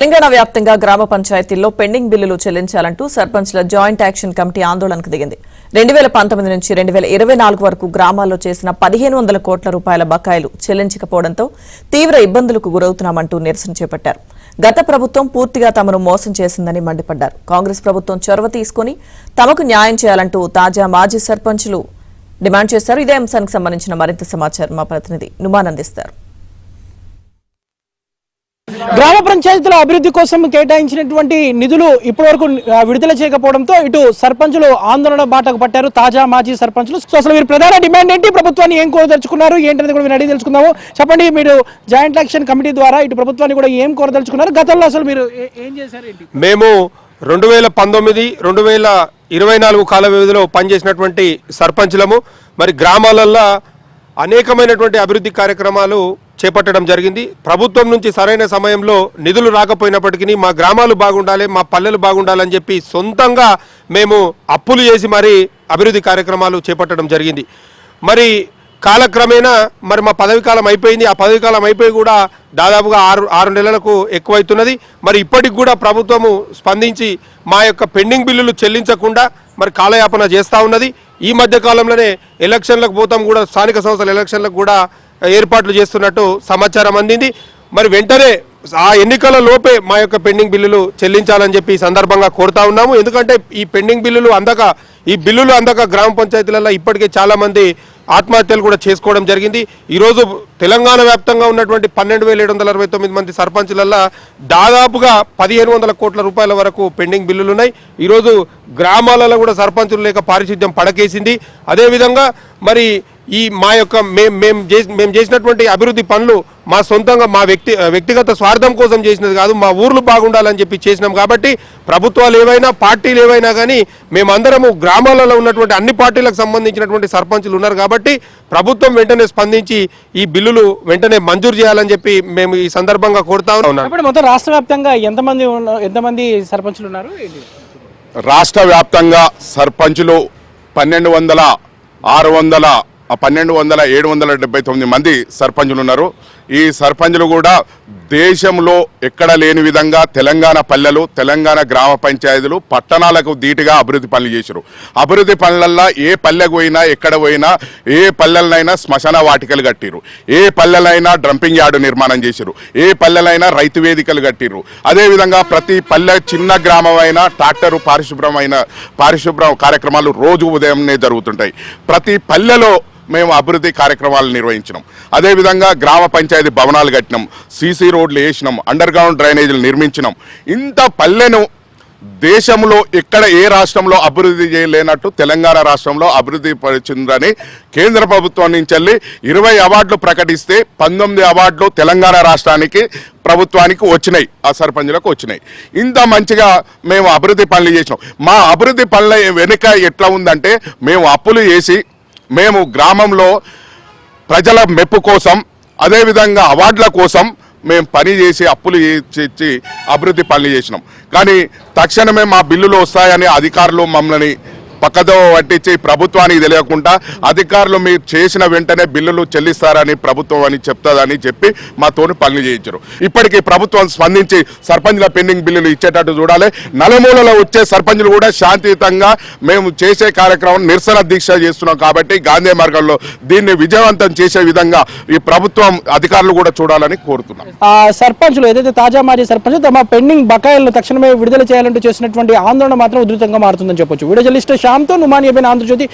తెలంగాణ వ్యాప్తంగా గ్రామ పంచాయతీల్లో పెండింగ్ బిల్లులు చెల్లించాలంటూ సర్పంచ్ల జాయింట్ యాక్షన్ కమిటీ ఆందోళనకు దిగింది. 2019 నుంచి 2024 వరకు గ్రామాల్లో చేసిన 1500 కోట్ల రూపాయల బకాయిలు చెల్లించకపోవడంతో తీవ్ర ఇబ్బందులకు గురవుతున్నామంటూ నిరసన చేపట్టారు. గత ప్రభుత్వం పూర్తిగా తమను మోసం చేసిందని మండిపడ్డారు. కాంగ్రెస్ ప్రభుత్వం చొరవ తీసుకుని తమకు న్యాయం చేయాలంటూ తాజా మాజీ సర్పంచ్లు డిమాండ్ చేశారు. ఇదే అంశానికి సంబంధించిన మరింత సమాచారం మా ప్రతినిధి నుమాన్ అందిస్తారు. గ్రామ పంచాయతీల అభివృద్ధి కోసం కేటాయించినటువంటి నిధులు ఇప్పటివరకు విడుదల చేయకపోవడంతో ఇటు సర్పంచులు ఆందోళన బాటకు పట్టారు. తాజా మాజీ సర్పంచులు అసలు మీరు ప్రధాన డిమాండ్ ఏంటి, ప్రభుత్వాన్ని ఏం కోరదలుచుకున్నారు ఏంటనేది కూడా మీరు అడిగి తెలుసుకుందాము. చెప్పండి, మీరు జాయింట్ యాక్షన్ కమిటీ ద్వారా ఇటు ప్రభుత్వాన్ని కూడా ఏం కోరదలుచుకున్నారు, గతంలో అసలు మీరు ఏం చేశారు ఏంటి? మేము 2019, 2024 కాల వ్యవధిలో పనిచేసినటువంటి సర్పంచులము. మరి గ్రామాలల్లో అనేకమైనటువంటి అభివృద్ధి కార్యక్రమాలు చేపట్టడం జరిగింది. ప్రభుత్వం నుంచి సరైన సమయంలో నిధులు రాకపోయినప్పటికీ మా గ్రామాలు బాగుండాలి, మా పల్లెలు బాగుండాలని చెప్పి సొంతంగా మేము అప్పులు చేసి మరి అభివృద్ధి కార్యక్రమాలు చేపట్టడం జరిగింది. మరి కాలక్రమేణా మరి మా పదవి కాలం అయిపోయింది. ఆ పదవి కాలం అయిపోయి కూడా దాదాపుగా ఆరు నెలలకు ఎక్కువైతున్నది. మరి ఇప్పటికి కూడా ప్రభుత్వము స్పందించి మా యొక్క పెండింగ్ బిల్లులు చెల్లించకుండా మరి కాలయాపన చేస్తూ ఉన్నది. ఈ మధ్య కాలంలోనే ఎలక్షన్లకు పోతాం కూడా, స్థానిక సంస్థల ఎలక్షన్లకు కూడా ఏర్పాట్లు చేస్తున్నట్టు సమాచారం అందింది. మరి వెంటనే ఆ ఎన్నికల లోపే మా యొక్క పెండింగ్ బిల్లులు చెల్లించాలని చెప్పి ఈ సందర్భంగా కోరుతా ఉన్నాము. ఎందుకంటే ఈ పెండింగ్ బిల్లులు అందక గ్రామ పంచాయతీలలో ఇప్పటికే చాలామంది ఆత్మహత్యలు కూడా చేసుకోవడం జరిగింది. ఈరోజు తెలంగాణ వ్యాప్తంగా ఉన్నటువంటి 12,769 మంది సర్పంచులలో దాదాపుగా 1500 కోట్ల రూపాయల వరకు పెండింగ్ బిల్లులు ఉన్నాయి. ఈరోజు గ్రామాలలో కూడా సర్పంచులు లేక పారిశుద్ధ్యం పడకేసింది. అదేవిధంగా మరి ఈ మా యొక్క మేము చేసినటువంటి అభివృద్ధి పనులు మా సొంతంగా మా వ్యక్తిగత స్వార్థం కోసం చేసినది కాదు, మా ఊర్లు బాగుండాలని చెప్పి చేసినాం. కాబట్టి ప్రభుత్వాలు ఏవైనా పార్టీలు ఏవైనా కానీ మేమందరము గ్రామాలలో ఉన్నటువంటి అన్ని పార్టీలకు సంబంధించినటువంటి సర్పంచులు ఉన్నారు. కాబట్టి ప్రభుత్వం వెంటనే స్పందించి ఈ బిల్లులు వెంటనే మంజూరు చేయాలని చెప్పి మేము ఈ సందర్భంగా కోరుతా ఉన్నాం. మొత్తం రాష్ట్ర వ్యాప్తంగా ఎంతమంది సర్పంచులు ఉన్నారు? రాష్ట్ర వ్యాప్తంగా సర్పంచులు 12,779 మంది సర్పంచులు ఉన్నారు. ఈ సర్పంచులు కూడా దేశంలో ఎక్కడ లేని విధంగా తెలంగాణ పల్లెలు, తెలంగాణ గ్రామ పంచాయతీలు, పట్టణాలకు ధీటుగా అభివృద్ధి పనులు చేశారు. అభివృద్ధి పనులల్లో ఏ పల్లెకు పోయినా, ఎక్కడ పోయినా, ఏ పల్లెలనైనా శ్మశాన వాటికలు కట్టిరు, ఏ పల్లెలైనా డ్రంపింగ్ యార్డు నిర్మాణం చేశారు, ఏ పల్లెలైనా రైతు వేదికలు కట్టిరు. అదేవిధంగా ప్రతి పల్లె, చిన్న గ్రామమైనా ట్రాక్టరు పారిశుభ్రం కార్యక్రమాలు రోజు ఉదయంనే జరుగుతుంటాయి. ప్రతి పల్లెలో మేము అభివృద్ధి కార్యక్రమాలు నిర్వహించినాం. అదేవిధంగా గ్రామ పంచాయతీ భవనాలు కట్టినాం, సీసీ రోడ్లు వేసినాం, అండర్ గ్రౌండ్ డ్రైనేజీలు నిర్మించినాం. ఇంత పల్లెను దేశంలో ఎక్కడ ఏ రాష్ట్రంలో అభివృద్ధి చేయలేనట్టు తెలంగాణ రాష్ట్రంలో అభివృద్ధి పరిచిందని కేంద్ర ప్రభుత్వం నుంచి వెళ్ళి 20 అవార్డులు ప్రకటిస్తే 19 అవార్డులు తెలంగాణ రాష్ట్రానికి ప్రభుత్వానికి వచ్చినాయి, ఆ సర్పంచులకు వచ్చినాయి. ఇంత మంచిగా మేము అభివృద్ధి పనులు చేసినాం. మా అభివృద్ధి పనుల వెనుక ఎట్లా ఉందంటే, మేము అప్పులు చేసి మేము గ్రామంలో ప్రజల మెప్పు కోసం, అదేవిధంగా అవార్డుల కోసం మేము పని చేసి అప్పులు చేసి అభివృద్ధి పనులు చేసినాం. కానీ తక్షణమే మా బిల్లులు వస్తాయని అధికారులు మమ్మల్ని పక్కదో పట్టించి ప్రభుత్వానికి తెలియకుండా అధికారులు మీరు చేసిన వెంటనే బిల్లులు చెల్లిస్తారని ప్రభుత్వం అని చెప్తుందని చెప్పి మాతోని పనులు చేయించారు. ఇప్పటికీ ప్రభుత్వం స్పందించి సర్పంచుల పెండింగ్ బిల్లులు ఇచ్చేటట్టు చూడాలి. నలుమూలలో వచ్చే సర్పంచులు కూడా శాంతియుతంగా మేము చేసే కార్యక్రమం నిరసన దీక్ష చేస్తున్నాం. కాబట్టి గాంధీ మార్గంలో దీన్ని విజయవంతం చేసే విధంగా ఈ ప్రభుత్వం అధికారులు కూడా చూడాలని కోరుతున్నాం. సర్పంచులు ఏదైతే తాజా మాజీ సర్పంచులు తమ పెండింగ్ బకాయిలను తక్షణమే విడుదల చేయాలంటూ చేసినటువంటి ఆందోళన మాత్రం ఉధృతంగా మారుతుందని చెప్పొచ్చు. వీడియో జర్నలిస్ట్ శ్యామ్తో నుమాన్, ఆంధ్రజ్యోతి.